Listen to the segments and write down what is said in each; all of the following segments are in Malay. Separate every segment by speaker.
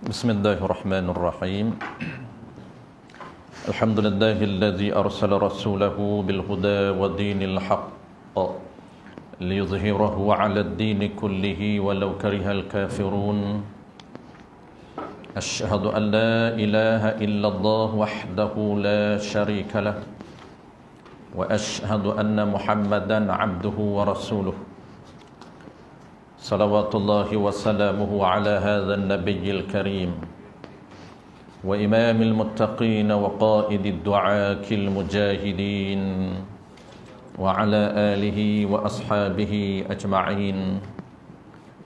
Speaker 1: Bismillahirrahmanirrahim. Alhamdulillahilladzi arsala rasulahu bil huda wa dinil haqq liyudhhirahu 'ala ad-dini kullihi walau karihal kafirun. Asyhadu an la ilaha illallah wahdahu la syarika lah wa asyhadu anna Muhammadan 'abduhu wa rasuluh. Salawatullahi wa salamuhu ala hadha an-nabiyyil karim wa imamil muttaqin wa qaidid du'akil mujahidin wa ala alihi wa ashabihi ajma'in.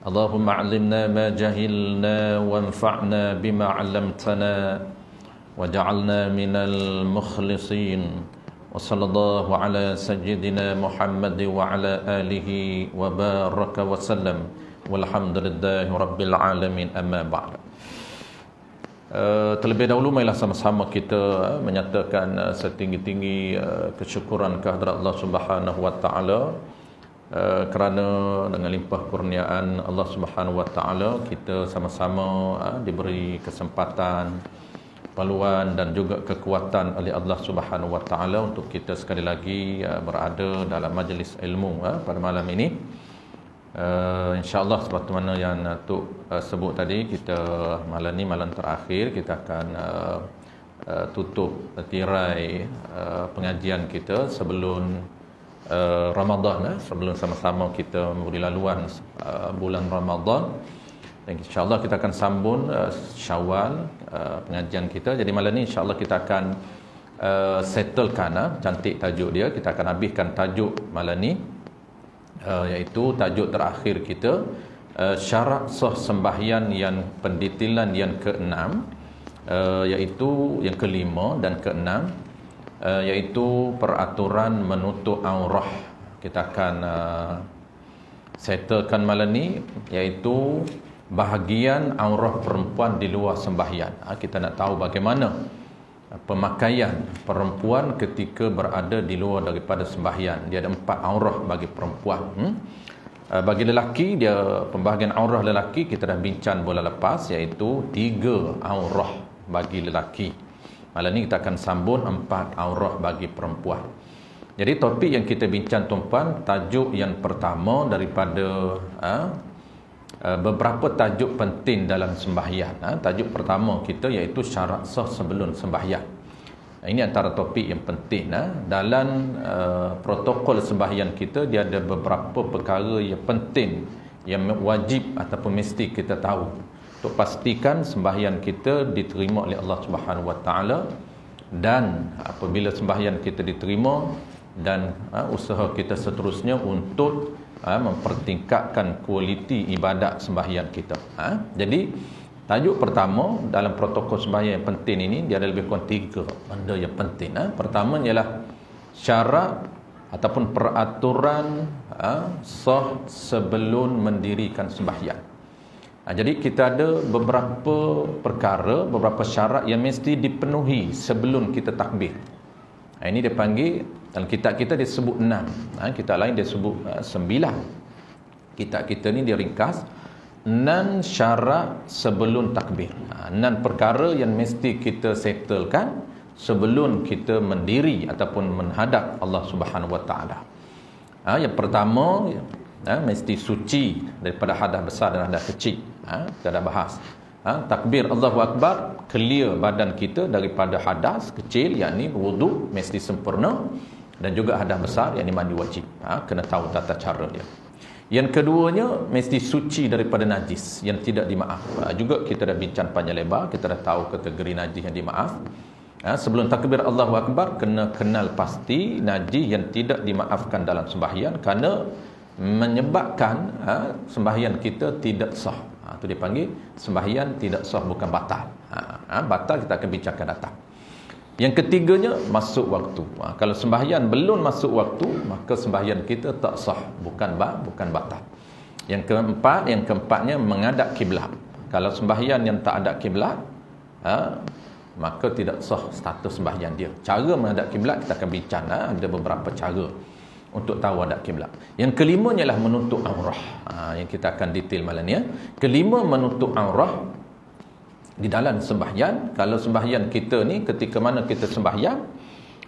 Speaker 1: Allahumma 'allimna ma jahilna wanfa'na bima 'allamtana waj'alna minal mukhlisin. Wa sallallahu ala sayyidina Muhammad wa ala alihi wa baraka wa sallam walhamdulillahi rabbil alamin, amma ba'd. Terlebih dahulu marilah sama-sama kita menyatakan setinggi-tinggi kesyukuran kehadrat Allah Subhanahu wa taala kerana dengan limpah kurniaan Allah Subhanahu wa taala kita sama-sama diberi kesempatan, peluang dan juga kekuatan oleh Allah Subhanahu wa taala untuk kita sekali lagi berada dalam majlis ilmu pada malam ini. Insya-Allah seperti mana yang Datuk sebut tadi, kita malam ni malam terakhir kita akan tutup tirai pengajian kita sebelum Ramadan, sebelum sama-sama kita memberi laluan bulan Ramadan. Dan insya-Allah kita akan sambung Syawal pengajian kita. Jadi malam ni insya-Allah kita akan settlekan cantik tajuk dia. Kita akan habiskan tajuk malam ni, iaitu tajuk terakhir kita, syarat sah sembahyang yang pendetailan yang keenam, iaitu yang kelima dan keenam, iaitu peraturan menutup aurah. Kita akan settlekan malam ni, iaitu bahagian aurah perempuan di luar sembahyang. Kita nak tahu bagaimana pemakaian perempuan ketika berada di luar daripada sembahyang. Dia ada 4 aurah bagi perempuan. Bagi lelaki, dia pembahagian aurah lelaki kita dah bincang bulan lepas, iaitu 3 aurah bagi lelaki. Malam ni kita akan sambung 4 aurah bagi perempuan. Jadi topik yang kita bincang tuan-puan, tajuk yang pertama daripada beberapa tajuk penting dalam sembahyang. Tajuk pertama kita iaitu syarat sah sebelum sembahyang. Ini antara topik yang penting. Dalam protokol sembahyang kita, dia ada beberapa perkara yang penting yang wajib ataupun mesti kita tahu untuk pastikan sembahyang kita diterima oleh Allah Subhanahu wa taala. Dan apabila sembahyang kita diterima dan usaha kita seterusnya untuk mempertingkatkan kualiti ibadat sembahyang kita. Jadi tajuk pertama dalam protokol sembahyang yang penting ini, dia ada lebih kurang 3 benda yang penting. Pertama ialah syarat ataupun peraturan sah sebelum mendirikan sembahyang. Jadi kita ada beberapa perkara, beberapa syarat yang mesti dipenuhi sebelum kita takbir. Ini dia panggil, dalam kitab kita dia sebut 6, kitab lain dia sebut 9. Kitab kita ni dia ringkas 6 syarat sebelum takbir. 6 perkara yang mesti kita settlekan sebelum kita mendiri ataupun menghadap Allah Subhanahu wa taala. Yang pertama, mesti suci daripada hadas besar dan hadas kecil. Kita dah bahas. Takbir Allahu Akbar, clear badan kita daripada hadas kecil, yakni wuduk mesti sempurna, dan juga hadas besar, yakni mandi wajib. Kena tahu tata cara dia. Yang keduanya, mesti suci daripada najis yang tidak dimaaf. Juga kita dah bincang panjang lebar, kita dah tahu kategori najis yang dimaaf. Sebelum takbir Allahu Akbar, kena kenal pasti najis yang tidak dimaafkan dalam sembahyang, kerana menyebabkan sembahyang kita tidak sah. Itu dipanggil sembahyang tidak sah, bukan batal. Batal kita akan bincangkan datang. Yang ketiganya, masuk waktu. Kalau sembahyang belum masuk waktu, maka sembahyang kita tak sah, bukan batal. Yang keempatnya menghadap kiblat. Kalau sembahyang yang tak ada kiblat, maka tidak sah status sembahyang dia. Cara menghadap kiblat kita akan bincang, ada beberapa cara untuk tahu hadap kiblat. Yang kelimanya ialah menutup aurah. Yang kita akan detail malam ni. Kelima, menutup aurah di dalam sembahyang, kalau sembahyang kita ni ketika mana kita sembahyang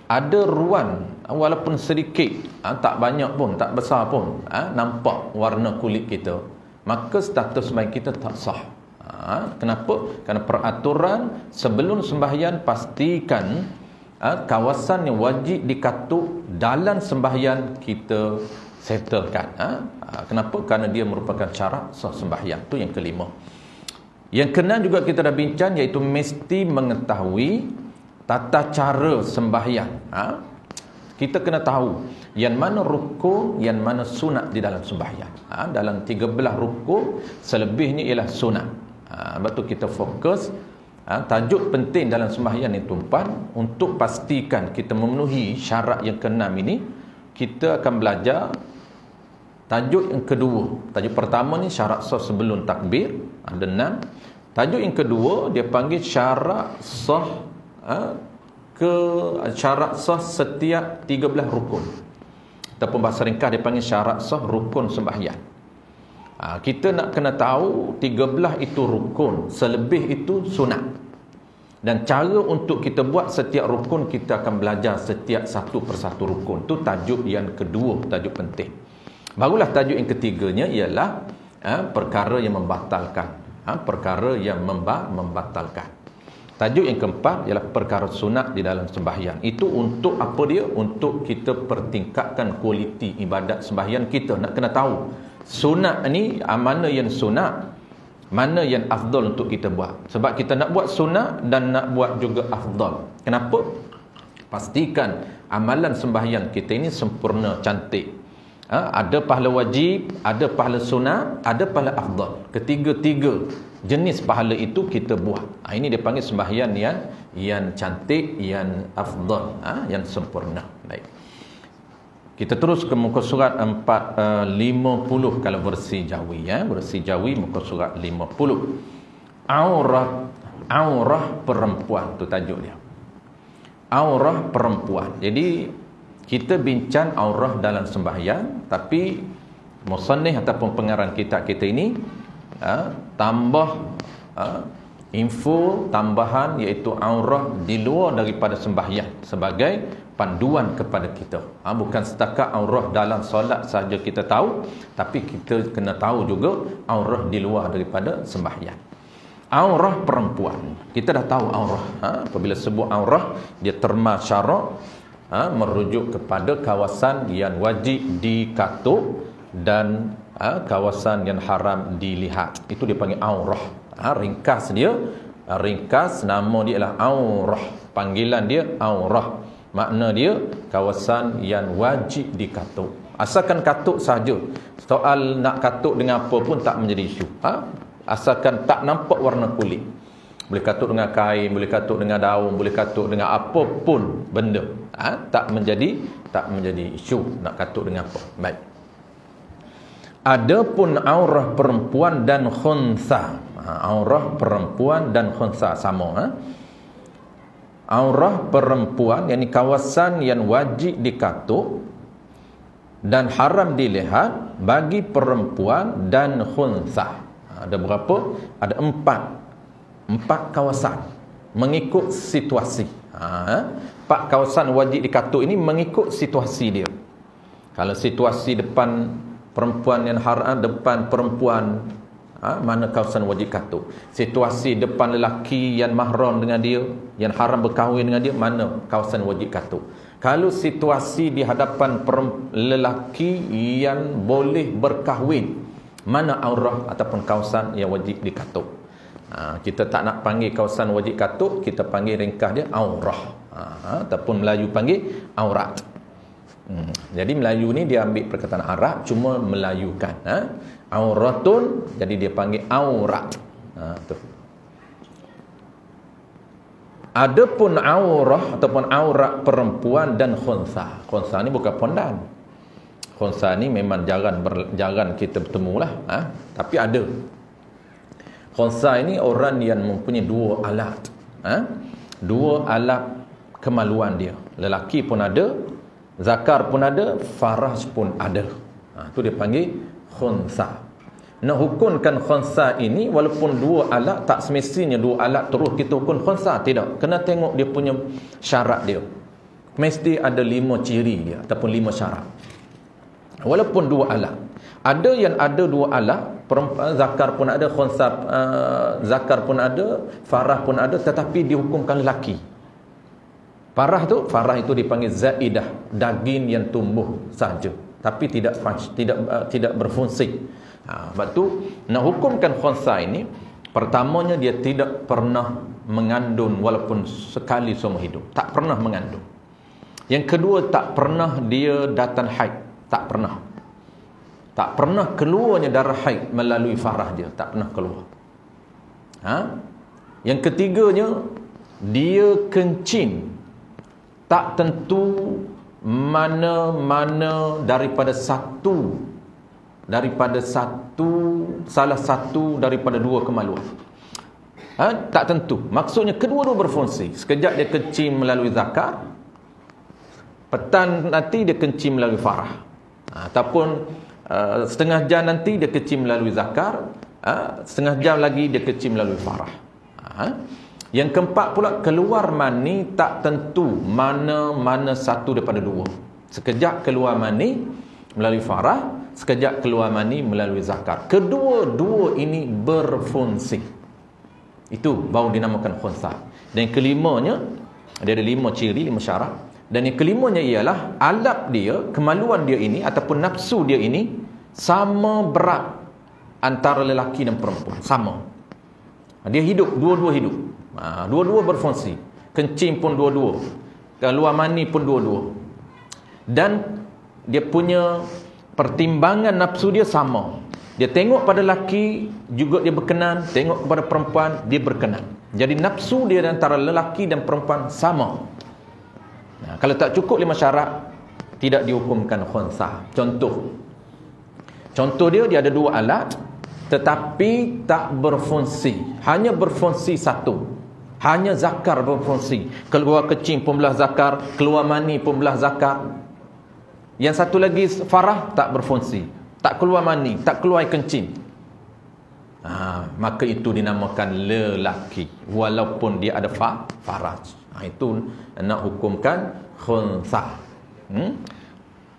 Speaker 1: ada ruan walaupun sedikit, tak banyak pun, tak besar pun, nampak warna kulit kita, maka status sembahyang kita tak sah. Kenapa? Kerana peraturan sebelum sembahyang pastikan kawasan yang wajib dikatuk dalam sembahyang kita settlekan. Kenapa? Kerana dia merupakan syarat sah sembahyang. Itu yang kelima. Yang keenam juga kita dah bincang, iaitu mesti mengetahui tata cara sembahyang. Kita kena tahu yang mana rukun, yang mana sunat di dalam sembahyang. Dalam 13 rukun, selebihnya ialah sunat. Sebab tu kita fokus. Tajuk penting dalam sembahyang ni tuan-tuan, untuk pastikan kita memenuhi syarat yang keenam ini, kita akan belajar tajuk yang kedua. Tajuk pertama ni syarat sah sebelum takbir, ada 6. Tajuk yang kedua dia panggil syarat sah syarat sah setiap 13 rukun. Ataupun bahasa ringkas dia panggil syarat sah rukun sembahyang. Kita nak kena tahu 13 itu rukun, selebih itu sunat. Dan cara untuk kita buat setiap rukun, kita akan belajar setiap satu persatu rukun. Itu tajuk yang kedua, tajuk penting. Barulah tajuk yang ketiganya ialah perkara yang membatalkan. Perkara yang membatalkan. Tajuk yang keempat ialah perkara sunat di dalam sembahyang. Itu untuk apa dia? Untuk kita pertingkatkan kualiti ibadat sembahyang kita. Nak kena tahu sunat ni mana yang sunat, mana yang afdal untuk kita buat. Sebab kita nak buat sunat dan nak buat juga afdal. Kenapa? Pastikan amalan sembahyang kita ini sempurna, cantik. Ada pahala wajib, ada pahala sunat, ada pahala afdal. Ketiga-tiga jenis pahala itu kita buat. Ini dia panggil sembahyang yang cantik, yang afdal, yang sempurna. Baik. Kita terus ke muka surat 450 kalau versi Jawi, versi Jawi muka surat 50. Aurah perempuan, tu tajuk dia. Aurah perempuan. Jadi kita bincang aurah dalam sembahyang, tapi musannif ataupun pengarang kitab kita ini tambah info tambahan, iaitu aurah di luar daripada sembahyang sebagai panduan kepada kita. Bukan setakat aurah dalam solat saja kita tahu, tapi kita kena tahu juga aurah di luar daripada sembahyang. Aurah perempuan, kita dah tahu aurah. Apabila sebut aurah, dia terma syarak, merujuk kepada kawasan yang wajib dikatuk dan kawasan yang haram dilihat. Itu dia panggil aurah. Ringkas dia, ringkas nama dia ialah aurah. Panggilan dia aurah. Makna dia kawasan yang wajib dikatuk. Asalkan katuk saja. Soal nak katuk dengan apa pun tak menjadi isu. Asalkan tak nampak warna kulit. Boleh katuk dengan kain, boleh katuk dengan daun, boleh katuk dengan apa pun benda. Tak menjadi isu nak katuk dengan apa. Baik. Adapun aurah perempuan dan khunsa. Aurah perempuan dan khunsa sama. Aurah perempuan, yakni kawasan yang wajib dikatuk dan haram dilihat bagi perempuan dan khunsa. Ada berapa? Ada 4 kawasan mengikut situasi. 4 kawasan wajib dikatuk ini mengikut situasi dia. Kalau situasi depan perempuan yang haram, depan perempuan, mana kawasan wajib katuk. Situasi depan lelaki yang mahram dengan dia, yang haram berkahwin dengan dia, mana kawasan wajib katuk. Kalau situasi di hadapan lelaki yang boleh berkahwin, mana aurah ataupun kawasan yang wajib dikatuk. Kita tak nak panggil kawasan wajib katuk, kita panggil ringkas dia aurah, ataupun Melayu panggil aurat. Jadi Melayu ni dia ambil perkataan Arab, cuma melayukan. Auratun, jadi dia panggil aurat. Tu. Adapun aurah ataupun aurat perempuan dan khunsa. Khunsa ni bukan pondan. Khunsa ni memang jarang kita bertemu lah. Tapi ada. Khunsa ini orang yang mempunyai 2 alat. 2 alat kemaluan dia. Lelaki pun ada, zakar pun ada, faraj pun ada. Itu dia panggil khunsa. nak hukumkan khunsa ini walaupun dua alat, tak semestinya dua alat terus kita hukum khunsa, tidak. Kena tengok dia punya syarat dia. Mesti ada 5 ciri dia ataupun 5 syarat. Walaupun dua alat. Ada yang ada dua alat, perempuan zakar pun ada, khunsa zakar pun ada, farah pun ada, tetapi dihukumkan lelaki. Farah itu dipanggil zaidah, daging yang tumbuh saja, tapi tidak berfungsi. Sebab tu nak hukumkan khunsa ini, pertamanya dia tidak pernah mengandung walaupun sekali seumur hidup, tak pernah mengandung. Yang kedua, tak pernah dia datang haid, tak pernah keluarnya darah haid melalui farah dia, tak pernah keluar. Yang ketiganya, dia kencing tak tentu mana-mana daripada salah satu daripada dua kemaluan. Tak tentu. Maksudnya kedua-dua berfungsi. Sekejap dia kencing melalui zakar, petang nanti dia kencing melalui farah, ataupun setengah jam nanti dia kencing melalui zakar, setengah jam lagi dia kencing melalui farah. Yang keempat pula, keluar mani tak tentu mana-mana satu daripada dua. Sekejap keluar mani melalui farah, sekejap keluar mani melalui zakar. Kedua-dua ini berfungsi. Itu baru dinamakan khunsa. Dan yang kelimanya, dia ada 5 ciri, 5 syarat. Dan yang kelimanya ialah alap dia, kemaluan dia ini ataupun nafsu dia ini sama berat antara lelaki dan perempuan. Sama. Dia hidup, dua-dua hidup. Dua-dua berfungsi. Kencing pun dua-dua, keluar mani pun dua-dua. Dan dia punya pertimbangan nafsu dia sama. Dia tengok pada lelaki juga dia berkenan, tengok kepada perempuan dia berkenan. Jadi nafsu dia antara lelaki dan perempuan sama. Kalau tak cukup 5 syarat, tidak dihukumkan khunsa. Contoh dia ada 2 alat tetapi tak berfungsi, hanya berfungsi satu. Hanya zakar berfungsi. Keluar kecing pun belah zakar, keluar mani pun belah zakar. Yang satu lagi farah tak berfungsi, tak keluar mani, tak keluar kencing. Maka itu dinamakan lelaki walaupun dia ada faraj. Itu nak hukumkan khunsa.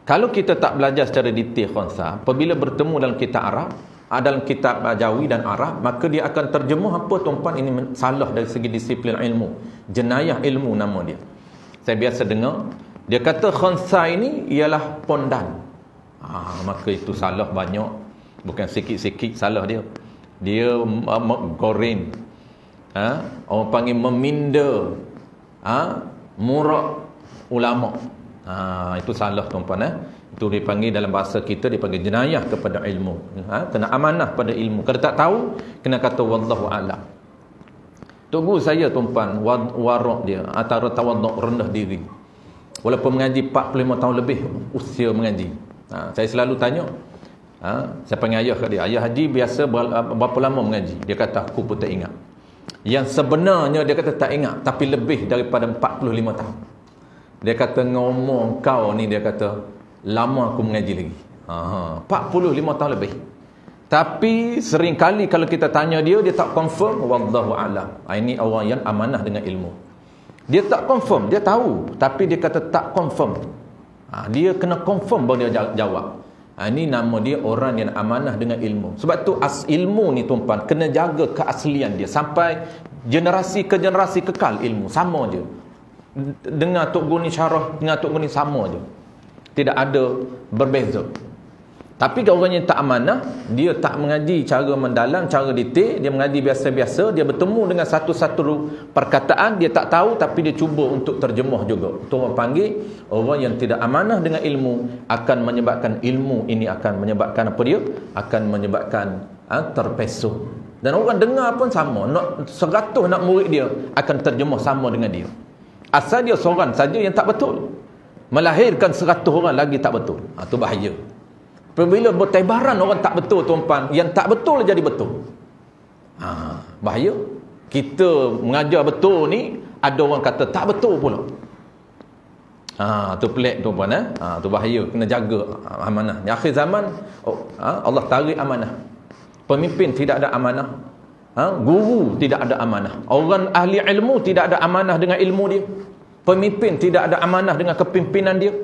Speaker 1: Kalau kita tak belajar secara detail khunsa, apabila bertemu dalam kitab Arab, dalam kitab Jawi dan Arab, maka dia akan terjemuh apa tuan-puan, ini salah dari segi disiplin ilmu, jenayah ilmu nama dia. Saya biasa dengar dia kata khunsa ini ialah pondan. Maka itu salah banyak, bukan sikit-sikit salah dia. Dia goreng, orang panggil meminda, murak ulama. Itu salah tuan-puan. Itu dipanggil dalam bahasa kita, dipanggil jenayah kepada ilmu. Kena amanah pada ilmu. Kalau tak tahu, kena kata wallahu a'lam. Tok guru saya tuan-puan, warak dia antara tawaduk, rendah diri. Walaupun mengaji 45 tahun lebih usia mengaji. Saya selalu tanya, saya panggil ayah kat dia, ayah Haji biasa berapa lama mengaji? Dia kata aku pun tak ingat. Yang sebenarnya dia kata tak ingat, tapi lebih daripada 45 tahun. Dia kata ngomong kau ni, dia kata lama aku mengaji lagi. 45 tahun lebih. Tapi sering kali kalau kita tanya dia tak confirm, wallahu a'lam. Ini orang yang amanah dengan ilmu. Dia tak confirm, dia tahu, tapi dia kata tak confirm. Dia kena confirm baru dia jawab. Ini nama dia orang yang amanah dengan ilmu. Sebab tu ilmu ni tuan-tuan kena jaga keaslian dia sampai generasi ke generasi, kekal ilmu sama je. Dengar Tok Guru ni syarah, dengar Tok Guru ni sama je. Tidak ada berbeza. Tapi kalau orang yang tak amanah, dia tak mengaji cara mendalam, cara detail, dia mengaji biasa-biasa, dia bertemu dengan satu-satu perkataan, dia tak tahu tapi dia cuba untuk terjemuh juga. Itu orang panggil orang yang tidak amanah dengan ilmu, akan menyebabkan ilmu ini akan menyebabkan apa dia? Akan menyebabkan terpesuh. Dan orang dengar pun sama, nak 100 nak murid dia akan terjemuh sama dengan dia. Asal dia seorang saja yang tak betul, melahirkan 100 orang lagi tak betul. Itu bahaya. Apabila bertebaran orang tak betul tuan-tuan, yang tak betul jadi betul. Bahaya. Kita mengajar betul ni, ada orang kata tak betul pula. Tu pelik tuan-tuan. Tu bahaya, kena jaga amanah. Di akhir zaman Allah tarik amanah. Pemimpin tidak ada amanah. Guru tidak ada amanah. Orang ahli ilmu tidak ada amanah dengan ilmu dia. Pemimpin tidak ada amanah dengan kepimpinan dia.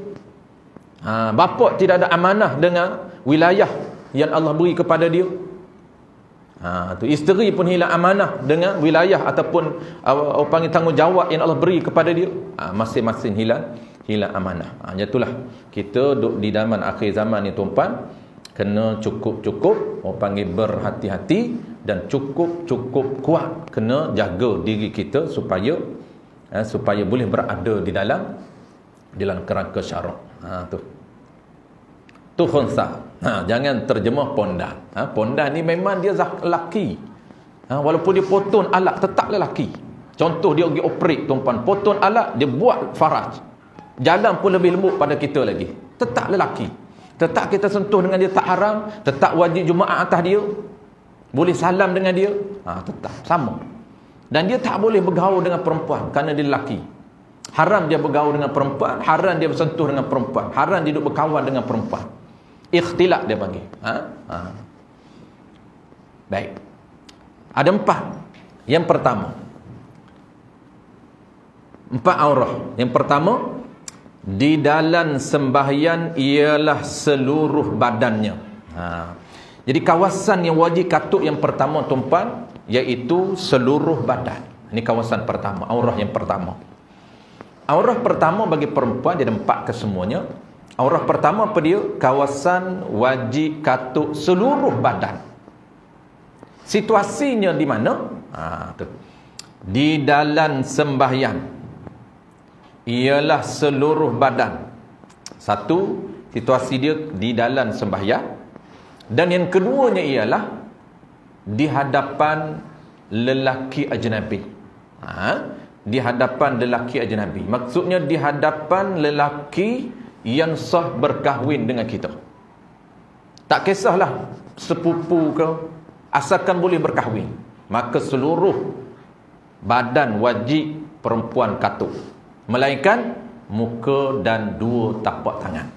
Speaker 1: Bapa tidak ada amanah dengan wilayah yang Allah beri kepada dia. Isteri pun hilang amanah dengan wilayah ataupun panggil tanggungjawab yang Allah beri kepada dia. Masing-masing hilang amanah. Itulah kita duduk di zaman akhir zaman ni tuan-puan, kena cukup-cukup, orang panggil berhati-hati, dan cukup-cukup kuat kena jaga diri kita supaya boleh berada di dalam kerangka syarak. Tu khunsa. Jangan terjemah pondan. Pondan ni memang dia lelaki. Walaupun dia potong alat, tetap lelaki. Contoh dia pergi operate tuan-puan, potong alat, dia buat faraj. Jalan pun lebih lembut pada kita lagi. Tetap lelaki. Tetap kita sentuh dengan dia tak haram, tetap wajib Jumaat atas dia. Boleh salam dengan dia, tetap sama. Dan dia tak boleh bergaul dengan perempuan kerana dia lelaki. Haram dia bergaul dengan perempuan, haram dia bersentuh dengan perempuan, haram dia duduk berkawan dengan perempuan. Ikhtilat dia panggil. Baik. Ada 4. Yang pertama, 4 aurah. Yang pertama, di dalam sembahyang ialah seluruh badannya. Jadi kawasan yang wajib katuk yang pertama tuan-puan, iaitu seluruh badan. Ini kawasan pertama, aurah yang pertama. Aurah pertama bagi perempuan dia ada 4 kesemuanya. Aurah pertama apa dia? Kawasan wajib katuk seluruh badan. Situasinya di mana? Di dalam sembahyang ialah seluruh badan. Satu, situasi dia di dalam sembahyang. Dan yang keduanya ialah di hadapan lelaki ajnabi. Di hadapan lelaki ajnabi. Maksudnya di hadapan lelaki yang sah berkahwin dengan kita. Tak kisahlah sepupu ke, asalkan boleh berkahwin, maka seluruh badan wajib perempuan katuk, melainkan muka dan 2 tapak tangan.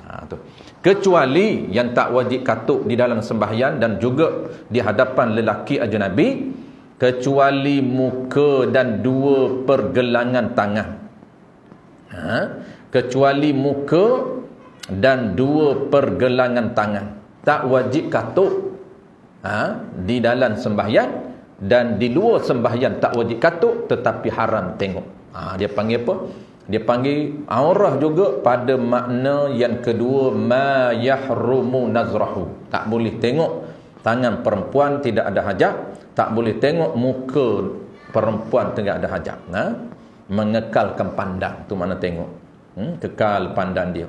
Speaker 1: Kecuali yang tak wajib katuk di dalam sembahyang dan juga di hadapan lelaki ajnabi, kecuali muka dan 2 pergelangan tangan. Kecuali muka dan 2 pergelangan tangan, tak wajib katuk di dalam sembahyang, dan di luar sembahyang tak wajib katuk, tetapi haram tengok. Dia panggil apa? Dia panggil aurah juga pada makna yang kedua, ma yahrumu nazrahu. Tak boleh tengok tangan perempuan tidak ada hajab, tak boleh tengok muka perempuan tidak ada hajab. Mengekalkan pandang, tu mana tengok. Kekal pandang dia.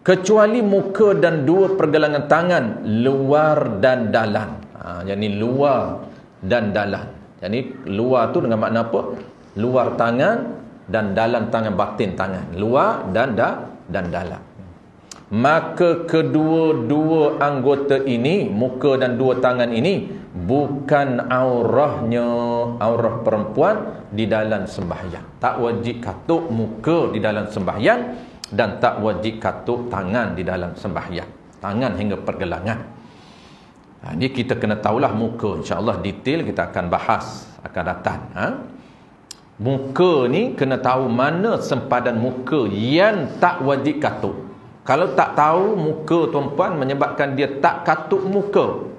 Speaker 1: Kecuali muka dan 2 pergelangan tangan, luar dan dalam. Jadi luar dan dalam. Jadi luar tu dengan makna apa? Luar tangan dan dalam tangan, batin tangan. Luar dan dalam. Maka kedua-dua anggota ini, muka dan 2 tangan ini, bukan aurahnya, aurah perempuan di dalam sembahyang. Tak wajib katuk muka di dalam sembahyang, dan tak wajib katuk tangan di dalam sembahyang. Tangan hingga pergelangan. Ini kita kena tahulah muka. InsyaAllah detail kita akan bahas, akan datang. Muka ni kena tahu mana sempadan muka yang tak wajib katuk. Kalau tak tahu muka tuan-puan, menyebabkan dia tak katuk muka,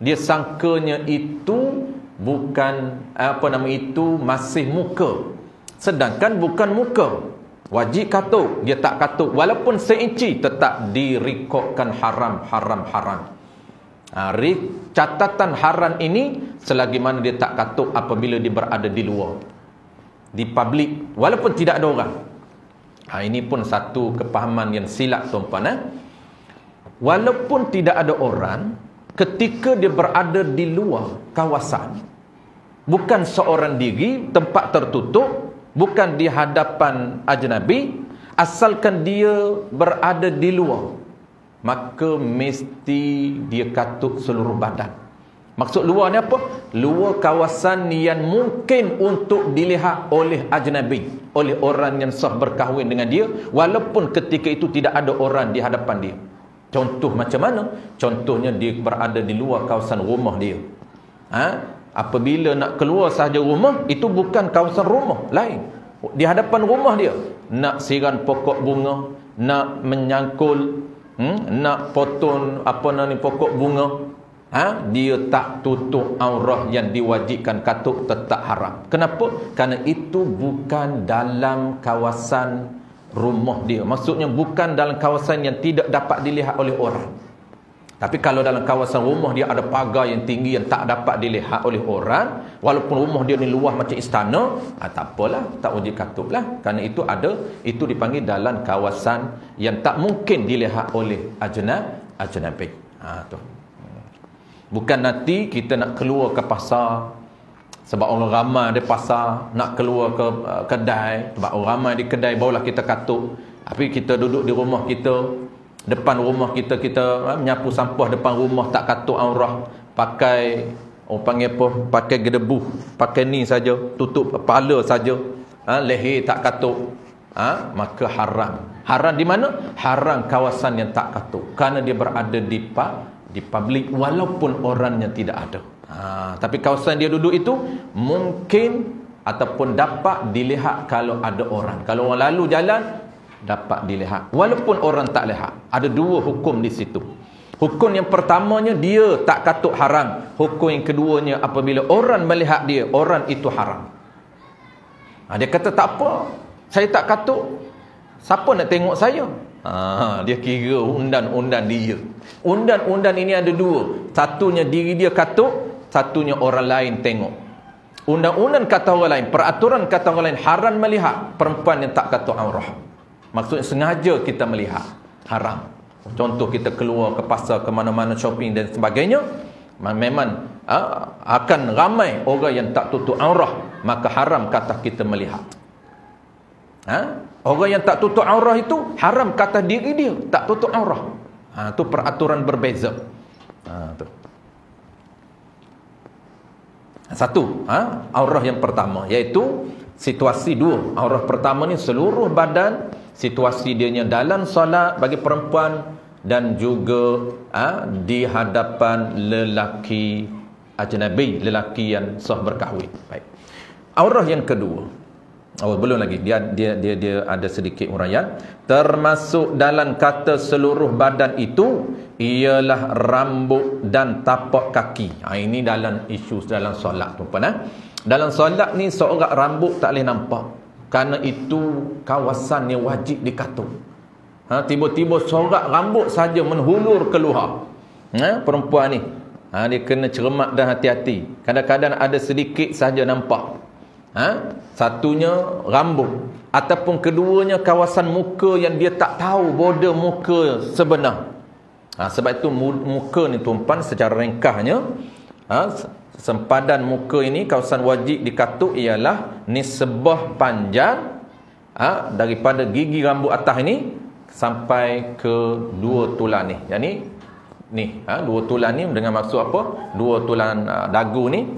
Speaker 1: dia sangkanya itu bukan itu masih muka, sedangkan bukan muka. Wajib katuk, dia tak katuk, walaupun seinci tetap direkodkan haram. Catatan haram ini selagi mana dia tak katuk apabila dia berada di luar, di publik, walaupun tidak ada orang. Ini pun satu kepahaman yang silap tuan-puan. Walaupun tidak ada orang, ketika dia berada di luar kawasan, bukan seorang diri, tempat tertutup, bukan di hadapan ajnabi, asalkan dia berada di luar, maka mesti dia katuk seluruh badan. Maksud luar ni apa? Luar kawasan yang mungkin untuk dilihat oleh ajnabi, oleh orang yang sah berkahwin dengan dia, walaupun ketika itu tidak ada orang di hadapan dia. Contoh macam mana? Contohnya dia berada di luar kawasan rumah dia. Apabila nak keluar sahaja rumah, itu bukan kawasan rumah lain. Di hadapan rumah dia, nak siram pokok bunga, nak menyangkul, nak potong pokok bunga, dia tak tutup aurah yang diwajibkan katuk, tetap haram. Kenapa? Kerana itu bukan dalam kawasan rumah dia. Maksudnya bukan dalam kawasan yang tidak dapat dilihat oleh orang. Tapi kalau dalam kawasan rumah dia ada pagar yang tinggi yang tak dapat dilihat oleh orang, walaupun rumah dia ni luas macam istana, tak apalah, tak wajib katuk lah. Kerana itu dipanggil dalam kawasan yang tak mungkin dilihat oleh ajnabi. Tu. Bukan nanti kita nak keluar ke pasar, sebab orang ramai di pasar, nak keluar ke kedai, sebab orang ramai di kedai, barulah kita katuk. Tapi kita duduk di rumah kita, depan rumah kita menyapu sampah depan rumah, tak katuk aurah, pakai orang panggil apa, pakai gedebuh, pakai ni saja, tutup kepala saja, leher tak katuk, maka haram di mana? Haram kawasan yang tak katuk, kerana dia berada di publik walaupun orangnya tidak ada. Tapi kawasan dia duduk itu mungkin ataupun dapat dilihat kalau ada orang. Kalau orang lalu jalan, dapat dilihat walaupun orang tak lihat. Ada dua hukum di situ. Hukum yang pertamanya dia tak katuk haram. Hukum yang keduanya apabila orang melihat dia, orang itu haram. Dia kata tak apa, saya tak katuk, siapa nak tengok saya? Dia kira undan-undan dia. Undan-undan ini ada dua. Satunya diri dia katuk, satunya orang lain tengok. Undang-undang kata orang lain, peraturan kata orang lain, haram melihat perempuan yang tak katuk aurah. Maksudnya sengaja kita melihat, haram. Contoh kita keluar ke pasar, ke mana-mana shopping dan sebagainya, memang akan ramai orang yang tak tutup aurah, maka haram kata kita melihat. Orang yang tak tutup aurah itu haram kata diri dia tak tutup aurah. Itu peraturan berbeza. Tu. Satu, aurah yang pertama, iaitu situasi dua. Aurah pertama ni seluruh badan, situasi dia dalam solat bagi perempuan dan juga di hadapan lelaki ajnabi, lelaki yang sah berkahwin. Baik. Aurah yang kedua. Belum lagi. Dia ada sedikit huraian. Termasuk dalam kata seluruh badan itu ialah rambut dan tapak kaki. Ini dalam isu dalam solat, tuan-tuan. Dalam solat ni seorang rambut tak boleh nampak, kerana itu kawasan yang wajib dikatuk. Tiba-tiba seorang rambut saja menghulur keluar. Perempuan ni, dia kena cermat dan hati-hati. Kadang-kadang ada sedikit saja nampak. Satunya rambut, ataupun keduanya kawasan muka yang dia tak tahu border muka sebenar. Sebab itu muka ni, tuan-tuan, secara ringkasnya, sempadan muka ini kawasan wajib dikatuk ialah nisbah panjang daripada gigi rambut atas ini sampai ke dua tulang ni. Yang ni dua tulang ni dengan maksud apa? Dua tulang dagu ni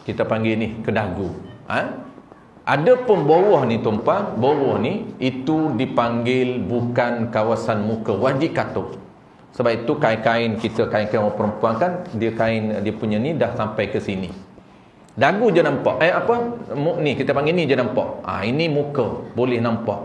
Speaker 1: kita panggil ni ke dagu. Ada pun bawah ni, tuan-tuan, bawah ni itu dipanggil bukan kawasan muka, wajib katuk. Sebab itu kain-kain kita, kain-kain orang perempuan kan, dia kain dia punya ni dah sampai ke sini. Dagu je nampak. Ni kita panggil ni je nampak. Ini muka boleh nampak.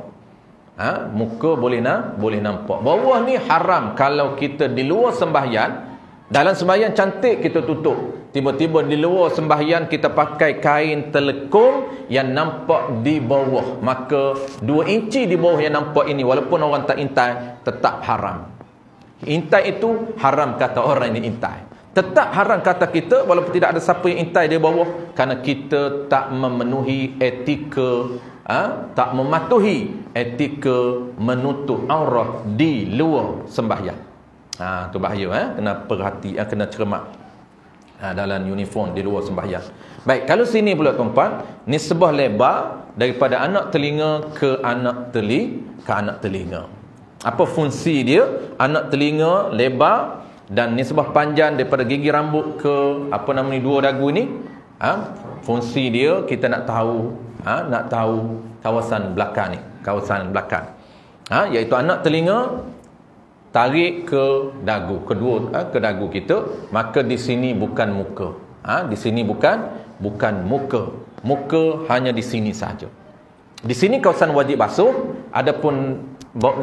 Speaker 1: Muka boleh nampak. Bawah ni haram kalau kita di luar sembahyang. Dalam sembahyang cantik kita tutup. Tiba-tiba di luar sembahyang kita pakai kain telekung yang nampak di bawah. Maka 2 inci di bawah yang nampak ini, walaupun orang tak intai, tetap haram. Intai itu haram kata orang ini intai. Tetap haram kata kita, walaupun tidak ada siapa yang intai di bawah, kerana kita tak memenuhi etika, tak mematuhi etika menutup aurat di luar sembahyang. Tu bahaya, kena perhati, kena cermat dalam uniform di luar sembahyang. Baik, kalau sini pula, tuan-tuan, nisbah lebar daripada anak telinga ke anak telinga. Apa fungsi dia? Anak telinga lebar dan nisbah panjang daripada gigi rambut ke dua dagu ni. Fungsi dia kita nak tahu kawasan belakang ni, iaitu anak telinga tarik ke dagu, ke dagu kita, maka di sini bukan muka. Di sini bukan muka. Muka hanya di sini saja. Di sini kawasan wajib basuh, adapun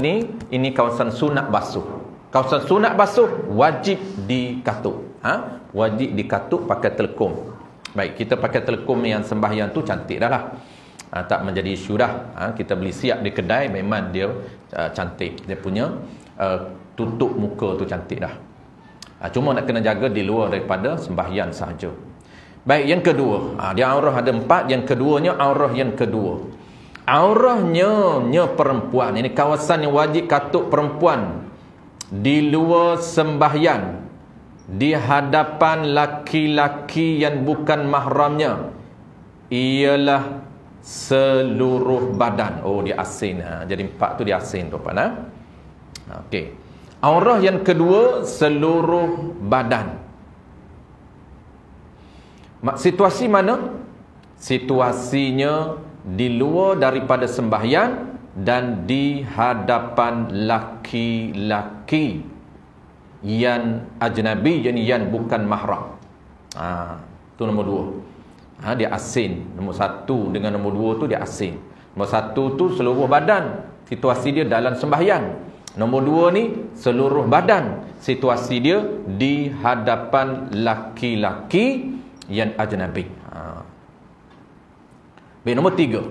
Speaker 1: ni ini kawasan sunat basuh. Kawasan sunat basuh wajib dikatuk. Wajib dikatuk pakai telekom. Baik, kita pakai telekom yang sembahyang tu cantik dah lah. Tak menjadi isu dah. Kita beli siap di kedai, memang dia cantik. Dia punya tutup muka tu cantik dah. Cuma nak kena jaga di luar daripada sembahyang sahaja. Baik, yang kedua, dia aurah ada 4. Yang keduanya aurah yang kedua. Aurahnya perempuan. Ini kawasan yang wajib katuk perempuan di luar sembahyang, di hadapan laki-laki yang bukan mahramnya, ialah seluruh badan. Oh, dia asin. Jadi 4 tu dia asin, tuan-tuan. Okey. Aurah yang kedua, seluruh badan. Situasi mana? Situasinya di luar daripada sembahyang dan di hadapan laki-laki yang ajnabi, yang bukan mahram. Tu nombor 2. Dia asin. Nombor 1 dengan nombor 2 tu dia asin. Nombor 1 tu seluruh badan, situasi dia dalam sembahyang. Nombor 2 ni seluruh badan, situasi dia di hadapan laki-laki yang ajnabi. Baik, nombor 3.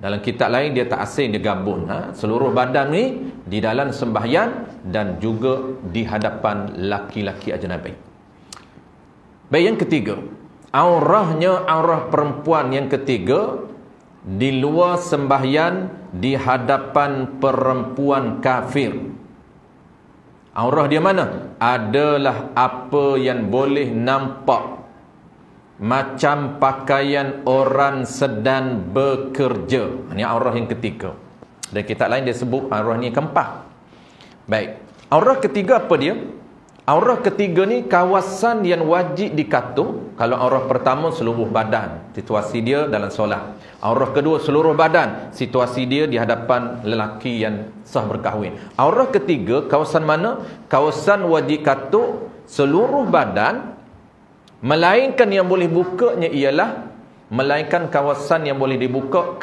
Speaker 1: Dalam kitab lain dia tak asin, dia gabung. Seluruh badan ni di dalam sembahyang dan juga di hadapan laki-laki ajnabi. Baik, yang ketiga, aurahnya aurah perempuan yang ketiga di luar sembahyang di hadapan perempuan kafir. Aurah dia mana? Adalah apa yang boleh nampak, macam pakaian orang sedang bekerja. Ini aurah yang ketiga. Dan kitab lain dia sebut aurah ni keempat. Baik, aurah ketiga apa dia? Aurah ketiga ni kawasan yang wajib dikatuk. Kalau aurah pertama seluruh badan, situasi dia dalam solat. Aurah kedua seluruh badan, situasi dia di hadapan lelaki yang sah berkahwin. Aurah ketiga kawasan mana? Kawasan wajib katuk seluruh badan, melainkan yang boleh bukanya ialah, melainkan kawasan yang boleh dibuka,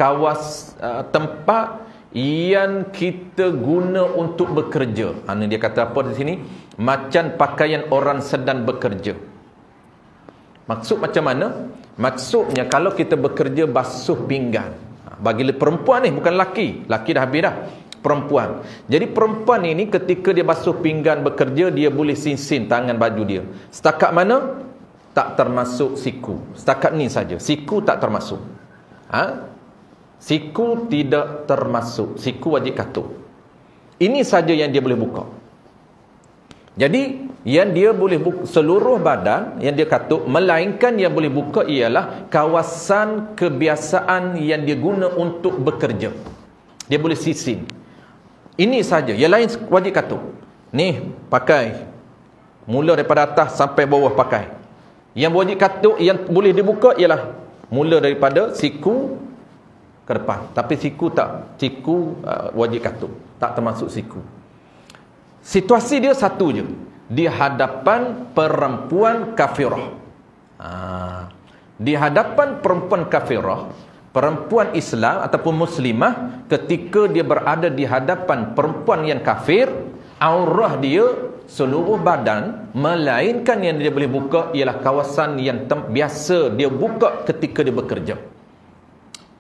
Speaker 1: tempat yang kita guna untuk bekerja. Ini dia kata apa di sini? Macam pakaian orang sedang bekerja. Maksud macam mana? Maksudnya kalau kita bekerja basuh pinggan. Bagi perempuan ni, bukan laki. Laki dah habis dah. Perempuan. Jadi perempuan ini ketika dia basuh pinggan bekerja, dia boleh sinsin tangan baju dia. Setakat mana? Tak termasuk siku. Setakat ni saja. Siku tak termasuk. Siku tidak termasuk. Siku wajib katuk. Ini saja yang dia boleh buka. Jadi yang dia boleh buka seluruh badan yang dia katuk, melainkan yang boleh buka ialah kawasan kebiasaan yang dia guna untuk bekerja. Dia boleh sisin. Ini saja. Yang lain wajib katuk. Ni pakai mula daripada atas sampai bawah pakai. Yang wajib katuk yang boleh dibuka ialah mula daripada siku ke depan. Tapi siku tak. Siku wajib katuk. Tak termasuk siku. Situasi dia satu je. Di hadapan perempuan kafirah. Di hadapan perempuan kafirah, perempuan Islam ataupun muslimah, ketika dia berada di hadapan perempuan yang kafir, aurah dia seluruh badan, melainkan yang dia boleh buka ialah kawasan yang biasa dia buka ketika dia bekerja.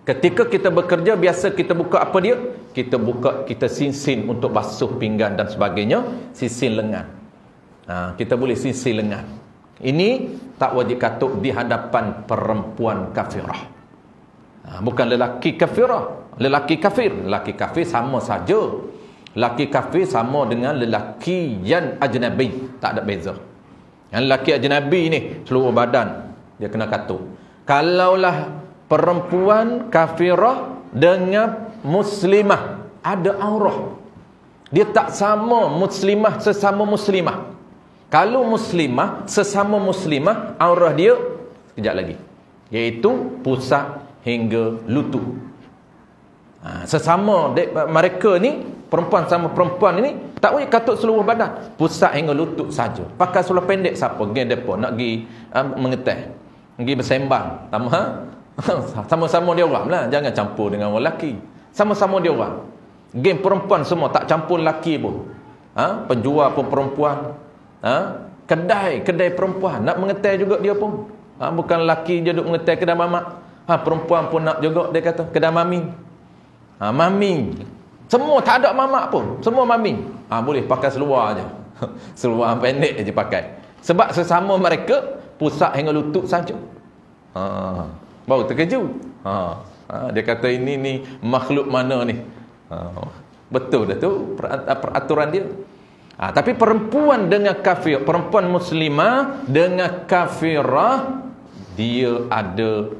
Speaker 1: Ketika kita bekerja, biasa kita buka apa dia? Kita buka, kita sinsin untuk basuh pinggan dan sebagainya, sinsin lengan. Kita boleh sinsin lengan. Ini tak wajib katuk di hadapan perempuan kafirah. Bukan lelaki kafirah. Lelaki kafir. Lelaki kafir sama saja. Lelaki kafir sama dengan lelaki yang ajnabi. Tak ada beza. Yang lelaki ajnabi ni, seluruh badan dia kena katuk. Kalaulah perempuan kafirah dengan muslimah, ada aurah. Dia tak sama muslimah sesama muslimah. Kalau muslimah sesama muslimah, aurah dia sekejap lagi, iaitu pusat hingga lutut. Sesama mereka ni Perempuan sama perempuan ini tak boleh katut seluruh badan, pusat hingga lutut saja. Pakai seluar pendek siapa geng depa nak pergi mengeteh, pergi bersembang sama-sama dia orang lah, jangan campur dengan orang lelaki. Sama-sama dia orang. Geng perempuan semua tak campur lelaki pun. Penjual pun perempuan. Kedai perempuan nak mengeteh juga dia pun. Bukan lelaki je duk mengeteh kedai mamak. Perempuan pun nak juga, dia kata kedai mami. Mami. Semua tak ada mamak pun, semua mami. Boleh pakai seluar aje. Seluar pendek je pakai. Sebab sesama mereka pusat hingga lutut saja. Baru terkejut. Dia kata ini ni makhluk mana ni? Betul dah tu peraturan dia. Tapi perempuan dengan kafir, perempuan muslimah dengan kafirah, dia ada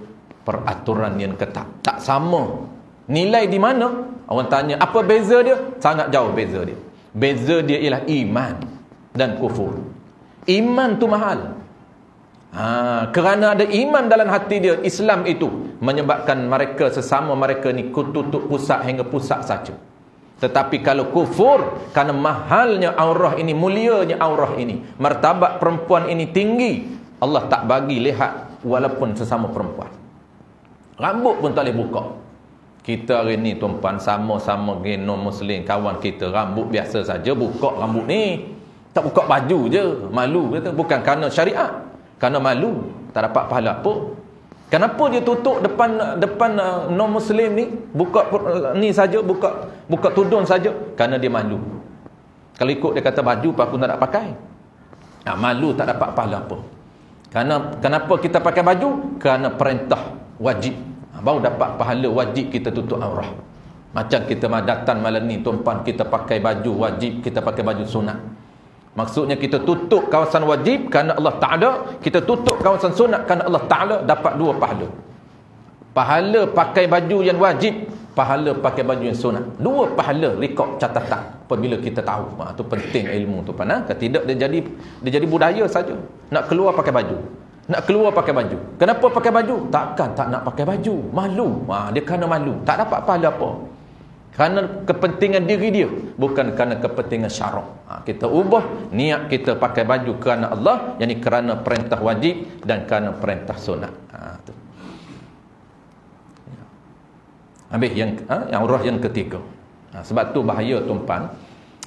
Speaker 1: peraturan yang ketat. Tak sama. Nilai di mana? Orang tanya, apa beza dia? Sangat jauh beza dia. Beza dia ialah iman dan kufur. Iman tu mahal. Kerana ada iman dalam hati dia, Islam itu menyebabkan mereka sesama mereka ni tutup pusat hingga pusat saja. Tetapi kalau kufur, kerana mahalnya aurah ini, mulianya aurah ini, martabat perempuan ini tinggi, Allah tak bagi lihat walaupun sesama perempuan. Rambut pun tak boleh buka. Kita hari ni tuan-puan sama-sama geng non-muslim kawan kita, rambut biasa saja, buka rambut ni. Tak buka baju je, malu kata. Bukan kerana syariat, kerana malu, tak dapat pahala apa. Kenapa dia tutup depan non-muslim ni, buka ni saja, buka tudung saja? Kerana dia malu. Kalau ikut dia kata baju aku tak nak pakai. Malu, tak dapat pahala apa. Kenapa kita pakai baju? Kerana perintah wajib. Baru dapat pahala wajib kita tutup aurah. Macam kita datang malam ni tuan-puan, kita pakai baju wajib, kita pakai baju sunat. Maksudnya kita tutup kawasan wajib kerana Allah Ta'ala, kita tutup kawasan sunat kerana Allah Ta'ala, dapat dua pahala. Pahala pakai baju yang wajib, pahala pakai baju yang sunat. Dua pahala rekod catatan apabila kita tahu. Itu penting ilmu tu. Tidak dia jadi budaya saja. Nak keluar pakai baju. Nak keluar pakai baju. Kenapa pakai baju? Takkan tak nak pakai baju. Malu. Dia kerana malu. Tak dapat pahala apa. Kerana kepentingan diri dia, bukan kerana kepentingan syarak. Kita ubah niat kita pakai baju kerana Allah, yakni kerana perintah wajib dan kerana perintah sunat. Tu. Habis yang aurah yang ketiga. Sebab tu bahaya tuan-puan.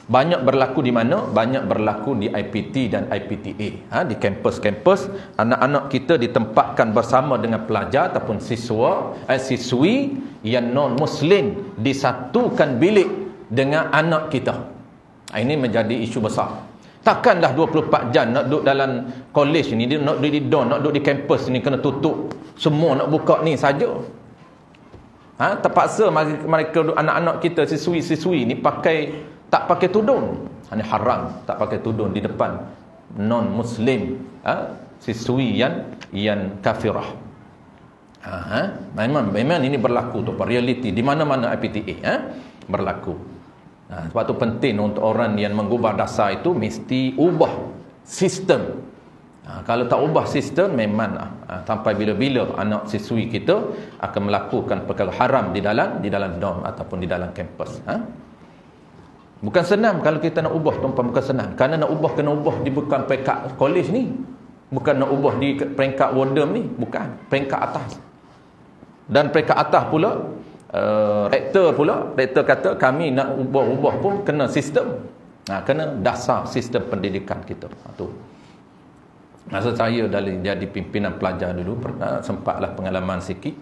Speaker 1: Banyak berlaku di mana? Banyak berlaku di IPT dan IPTA. Di kampus-kampus, anak-anak kita ditempatkan bersama dengan pelajar ataupun siswi yang non-muslim, disatukan bilik dengan anak kita. Ini menjadi isu besar. Takkanlah 24 jam nak duduk dalam college ni, dia nak duduk di dorm, nak duduk di kampus ni, kena tutup. Semua nak buka ni saja. Terpaksa mereka, anak-anak kita, siswi-siswi ni tak pakai tudung. Ini haram tak pakai tudung di depan non-muslim, siswi yang kafirah. Memang ini berlaku tu, realiti di mana-mana IPTA berlaku. Sebab tu penting untuk orang yang mengubah dasar itu mesti ubah sistem. Kalau tak ubah sistem, memang sampai bila-bila anak siswi kita akan melakukan perkara haram di dalam dorm ataupun di dalam kampus. Bukan senang kalau kita nak ubah, tuan-tuan, bukan senang. Kerana nak ubah, kena ubah di bukan peringkat kolej ni. Bukan nak ubah di peringkat warden ni, bukan. Peringkat atas. Dan peringkat atas pula, rektor kata kami nak ubah-ubah pun kena sistem. Kena dasar sistem pendidikan kita. Tu. Masa saya jadi pimpinan pelajar dulu, sempatlah pengalaman sikit.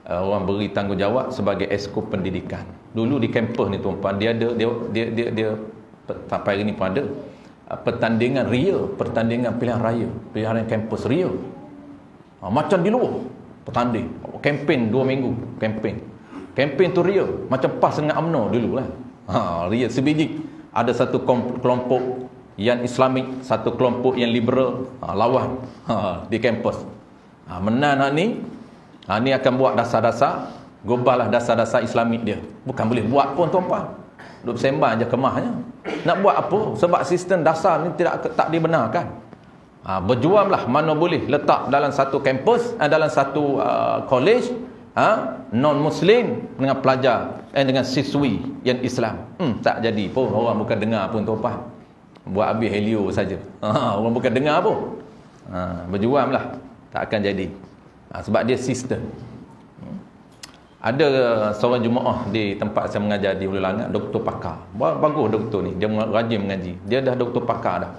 Speaker 1: Orang beri tanggungjawab sebagai esko pendidikan. Dulu di kampus ni tuan-puan, dia sampai hari ni pun ada pertandingan ria, pertandingan pilihan raya, pilihan kampus ria. Macam di luar pertanding, kempen 2 minggu, kempen tu ria, macam PAS dengan UMNO dulu lah. Ria sebiji. Ada satu kelompok yang Islamik, satu kelompok yang liberal, lawan di kampus. Menang ni ni akan buat dasar-dasar, gobahlah dasar-dasar Islamik dia. Bukan boleh buat pun tuan-puan. Duduk sembang je kemahnya. Nak buat apa? Sebab sistem dasar ni tak dibenarkan. Berjuanglah mana boleh letak dalam satu kampus, dalam satu college, non-Muslim dengan pelajar dengan siswi yang Islam. Tak jadi pun, orang bukan dengar pun tuan-tuan. Buat habis helio saja. Orang bukan dengar pun. Berjuanglah, tak akan jadi. Sebab dia sistem. Ada seorang jemaah di tempat saya mengajar di Hulu Langat, doktor pakar. Bagus doktor ni, dia rajin mengaji. Dia dah doktor pakar dah.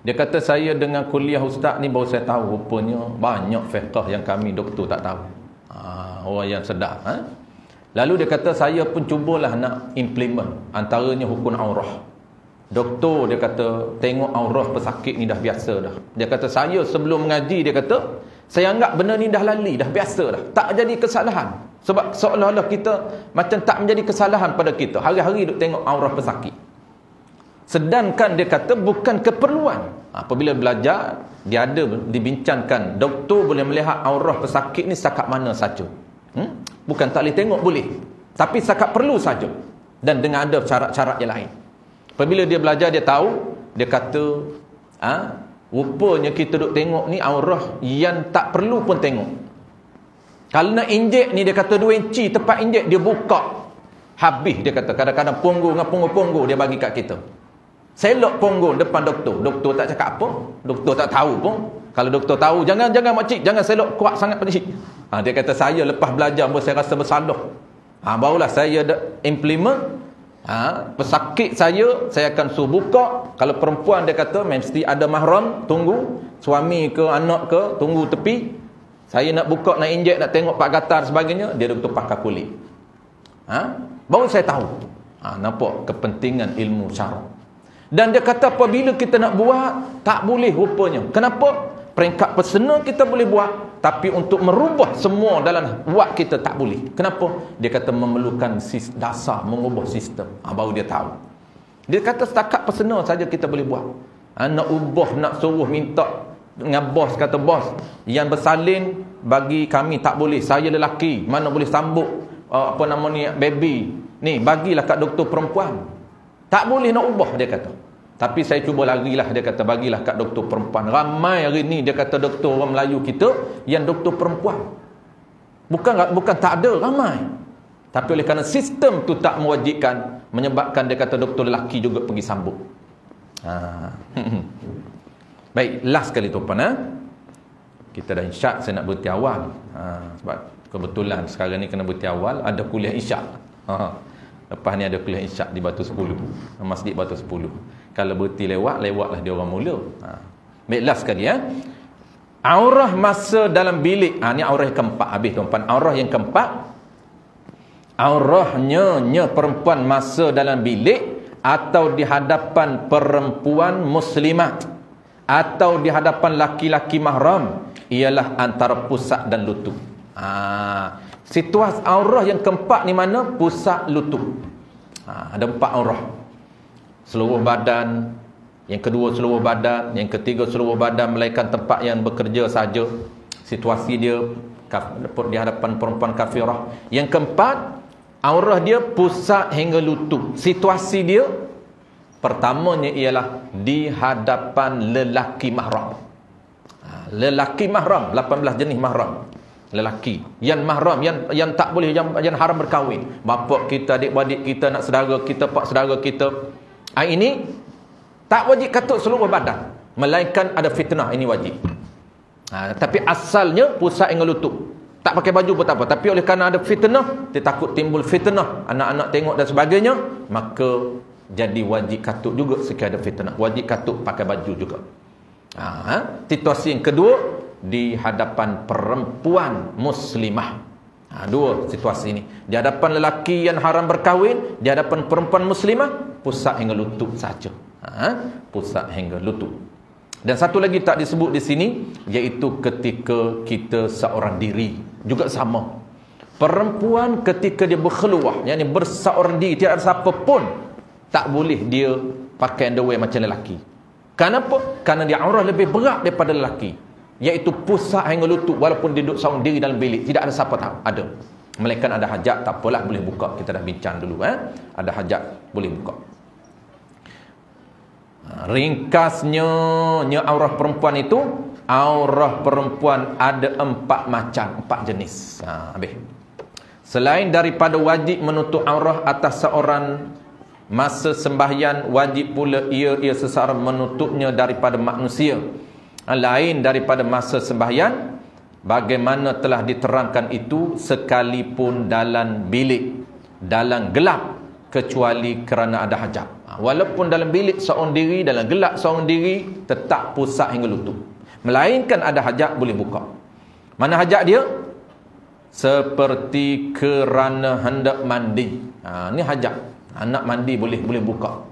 Speaker 1: Dia kata, saya dengan kuliah ustaz ni baru saya tahu rupanya banyak fiqh yang kami doktor tak tahu. Orang yang sedar. Lalu dia kata, saya pun cubalah nak implement, antaranya hukum aurah. Doktor dia kata, tengok aurah pesakit ni dah biasa dah. Dia kata, saya sebelum mengaji, dia kata, saya anggap benda ni dah lali, dah biasa dah. Tak jadi kesalahan. Sebab seolah-olah kita macam tak menjadi kesalahan pada kita. Hari-hari duk tengok aurah pesakit. Sedangkan dia kata bukan keperluan. Apabila belajar, dia ada dibincangkan, doktor boleh melihat aurah pesakit ni setakat mana saja. Bukan tak boleh tengok, boleh. Tapi setakat perlu saja. Dan dengan ada syarat-syarat yang lain. Apabila dia belajar, dia tahu, dia kata, rupanya kita duk tengok ni aurah yang tak perlu pun tengok. Kalau nak injek ni, dia kata 2 inci tempat injek, dia buka. Habis, dia kata. Kadang-kadang punggung dengan punggung-punggung dia bagi kat kita. Selok punggung depan doktor. Doktor tak cakap apa. Doktor tak tahu pun. Kalau doktor tahu, jangan makcik, jangan selok kuat sangat pakcik. Dia kata, saya lepas belajar pun saya rasa bersalah. Barulah saya implement. Pesakit saya akan suruh buka. Kalau perempuan, dia kata mesti ada mahram, tunggu. Suami ke anak ke, tunggu tepi. Saya nak buka, nak injek, nak tengok pak gatar sebagainya, dia doktor pakar kulit. Baru saya tahu. Nampak kepentingan ilmu syarak. Dan dia kata apabila kita nak buat, tak boleh rupanya. Kenapa? Peringkat personal kita boleh buat, tapi untuk merubah semua dalam buat kita tak boleh. Kenapa? Dia kata memerlukan dasar, mengubah sistem. Baru dia tahu. Dia kata setakat personal saja kita boleh buat. Nak ubah, nak suruh minta dengan bos, kata bos, yang bersalin bagi kami tak boleh. Saya lelaki, mana boleh sambut baby. Ni, bagilah kat doktor perempuan. Tak boleh nak ubah, dia kata. Tapi saya cuba larilah, dia kata, bagilah kat doktor perempuan. Ramai hari ni, dia kata, doktor orang Melayu kita yang doktor perempuan. Bukan tak ada, ramai. Tapi oleh kerana sistem tu tak mewajibkan, menyebabkan dia kata doktor lelaki juga pergi sambut. Baik, last kali tuan-tuan. Kita dah isyak, saya nak berhenti awal. Sebab kebetulan sekarang ni kena berhenti awal, ada kuliah isyak. Lepas ni ada kuliah isyak di Batu 10, Masjid Batu 10. Kalau berhenti lewatlah dia orang mula. Baik, last sekali aurah masa dalam bilik. Ni aurah yang keempat. Habis tuan-tuan. Aurah yang keempat, aurahnya perempuan masa dalam bilik atau di hadapan perempuan muslimat atau di hadapan laki-laki mahram ialah antara pusat dan lutut. Situasi aurah yang keempat ni mana? Pusat lutut. Ada 4 aurah. Seluruh badan, yang kedua seluruh badan, yang ketiga seluruh badan melainkan tempat yang bekerja saja. Situasi dia di hadapan perempuan kafirah. Yang keempat, aurah dia pusat hingga lutut. Situasi dia pertamanya ialah di hadapan lelaki mahram. Lelaki mahram, 18 jenis mahram. Lelaki yang mahram, yang tak boleh, yang haram berkahwin. Bapa kita, adik-beradik kita, nak saudara kita, pak saudara kita. Ini tak wajib katut seluruh badan, melainkan ada fitnah, ini wajib. Tapi asalnya pusat hingga lutut. Tak pakai baju pun tak apa. Tapi oleh kerana ada fitnah, dia takut timbul fitnah, anak-anak tengok dan sebagainya, maka jadi wajib katut juga sekali ada fitnah. Wajib katut pakai baju juga. Situasi yang kedua, di hadapan perempuan muslimah. Dua situasi ini. Di hadapan lelaki yang haram berkahwin, di hadapan perempuan muslimah, pusat hingga lutut saja. Pusat hingga lutut. Dan satu lagi tak disebut di sini, iaitu ketika kita seorang diri. Juga sama. Perempuan ketika dia berkeluar, yakni berseorang diri, tidak ada siapa pun, tak boleh dia pakai underwear macam lelaki. Kenapa? Kerana dia aurah lebih berat daripada lelaki, iaitu pusat hingga lutut. Walaupun dia duduk seorang diri dalam bilik, tidak ada siapa tahu. Ada. Melainkan ada hajat, tak apalah, boleh buka. Kita dah bincang dulu. Ada hajat, boleh buka. Ringkasnya aurah perempuan itu aurah perempuan ada 4 macam, 4 jenis. Habis. Selain daripada wajib menutup aurah atas seorang masa sembahyang, wajib pula ia seseorang menutupnya daripada manusia lain daripada masa sembahyang, bagaimana telah diterangkan itu, sekalipun dalam bilik, dalam gelap, kecuali kerana ada hajat. Walaupun dalam bilik seorang diri, dalam gelap seorang diri, tetap pusat hingga lutut. Melainkan ada hajat, boleh buka. Mana hajat dia? Seperti kerana hendak mandi. Ni hajat. Nak mandi boleh buka.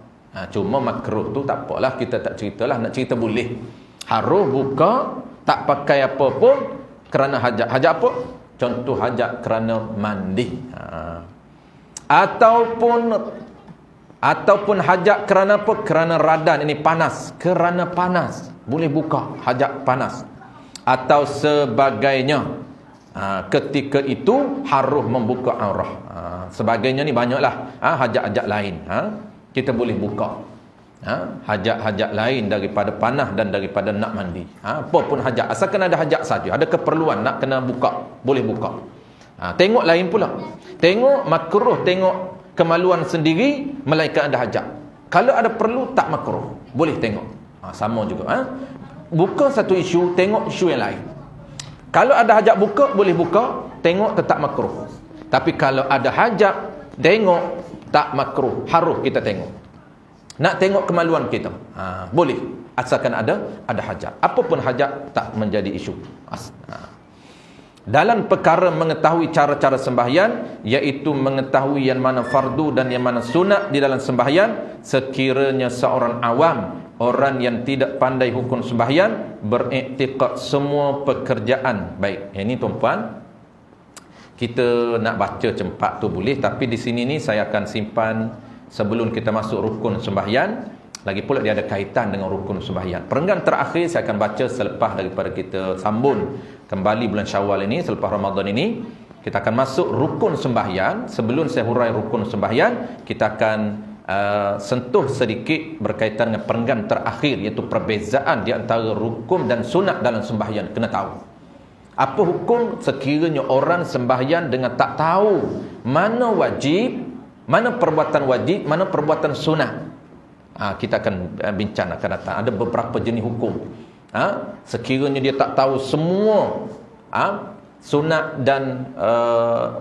Speaker 1: Cuma makruh tu tak apalah, kita tak ceritalah. Nak cerita boleh. Harus buka, tak pakai apa pun, kerana hajat. Hajat apa? Contoh hajat kerana mandi. Ataupun hajat kerana apa? Kerana radan, ini panas. Kerana panas, boleh buka, hajat panas. Atau sebagainya. Ketika itu harus membuka aurah. Sebagainya ni banyaklah. Hajat-hajat lain. Kita boleh buka. Hajat-hajat lain daripada panah dan daripada nak mandi. Apa pun hajat, asalkan ada hajat saja, ada keperluan nak kena buka, boleh buka. Tengok lain pula. Tengok makruh, tengok kemaluan sendiri, melainkan ada hajat. Kalau ada perlu tak makruh, boleh tengok. Sama juga. Buka satu isu, tengok isu yang lain. Kalau ada hajat buka, boleh buka, tengok tetap makruh. Tapi kalau ada hajat, tengok tak makruh, harus kita tengok. Nak tengok kemaluan kita, boleh, asalkan ada hajat. Apapun hajat tak menjadi isu. Dalam perkara mengetahui cara-cara sembahyang, iaitu mengetahui yang mana fardu dan yang mana sunat di dalam sembahyang, sekiranya seorang awam, orang yang tidak pandai hukum sembahyang, beriktikad semua pekerjaan baik. Ini tuan-puan, kita nak baca cempak tu boleh, tapi di sini ni saya akan simpan sebelum kita masuk rukun sembahyang. Lagi pula dia ada kaitan dengan rukun sembahyang. Perenggan terakhir saya akan baca selepas daripada kita sambung kembali bulan Syawal ini, selepas Ramadan ini. Kita akan masuk rukun sembahyang. Sebelum saya hurai rukun sembahyang, kita akan sentuh sedikit berkaitan dengan perenggan terakhir, iaitu perbezaan di antara rukun dan sunat dalam sembahyang. Kena tahu apa hukum sekiranya orang sembahyang dengan tak tahu mana wajib, mana perbuatan wajib, mana perbuatan sunat. Kita akan bincang akan datang. Ada beberapa jenis hukum. Sekiranya dia tak tahu semua sunat dan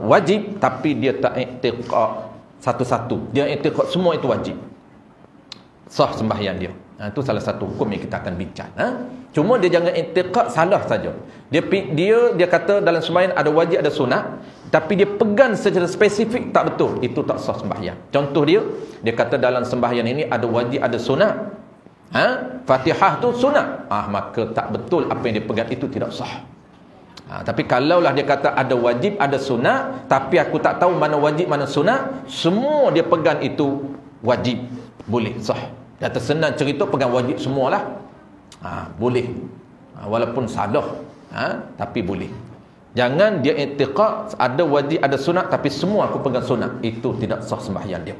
Speaker 1: wajib, tapi dia tak iktiqad satu-satu, dia iktiqad semua itu wajib, sah sembahyang dia. Itu salah satu hukum yang kita akan bincang. Cuma dia jangan iktiqad salah saja. Dia kata dalam sembahyang ada wajib ada sunat, tapi dia pegang secara spesifik tak betul, itu tak sah sembahyang. Contoh dia kata dalam sembahyang ini ada wajib ada sunat. Fatihah tu sunat. Maka tak betul apa yang dia pegang itu tidak sah. Tapi kalaulah dia kata ada wajib ada sunat, tapi aku tak tahu mana wajib mana sunat, semua dia pegang itu wajib, boleh sah. Dia tersenang cerita pegang wajib semualah. Boleh. Walaupun salah, tapi boleh. Jangan dia i'tiqad ada wajib ada sunat tapi semua aku pegang sunat, itu tidak sah sembahyang dia.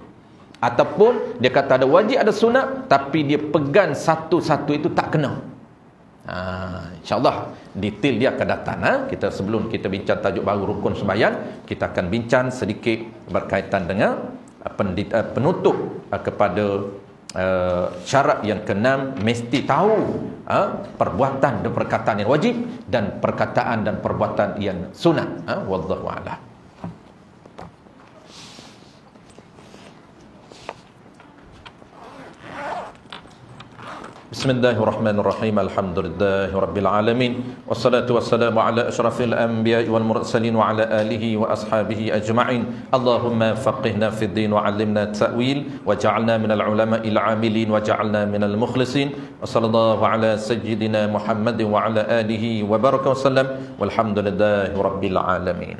Speaker 1: Ataupun dia kata ada wajib ada sunat tapi dia pegang satu-satu, itu tak kena. InsyaAllah detail dia akan datang. Kita sebelum kita bincang tajuk baru rukun sembahyang, kita akan bincang sedikit berkaitan dengan penutup kepada syarat yang keenam, mesti tahu perbuatan dan perkataan yang wajib dan perkataan dan perbuatan yang sunat. Wallahu a'lam. Bismillahirrahmanirrahim. Alhamdulillahirabbil alamin. Wassalatu wassalamu ala asyrafil anbiya'i wal mursalin wa ala alihi wa ashabihi ajma'in. Allahumma faqihna fid din wa 'allimna ta'wil wa ja'alna minal ulama'il 'amilin wa ja'alna minal mukhlisin. Wa sallallahu ala sayyidina Muhammadin wa ala alihi wa baraka wa sallam. Walhamdulillahirabbil alamin.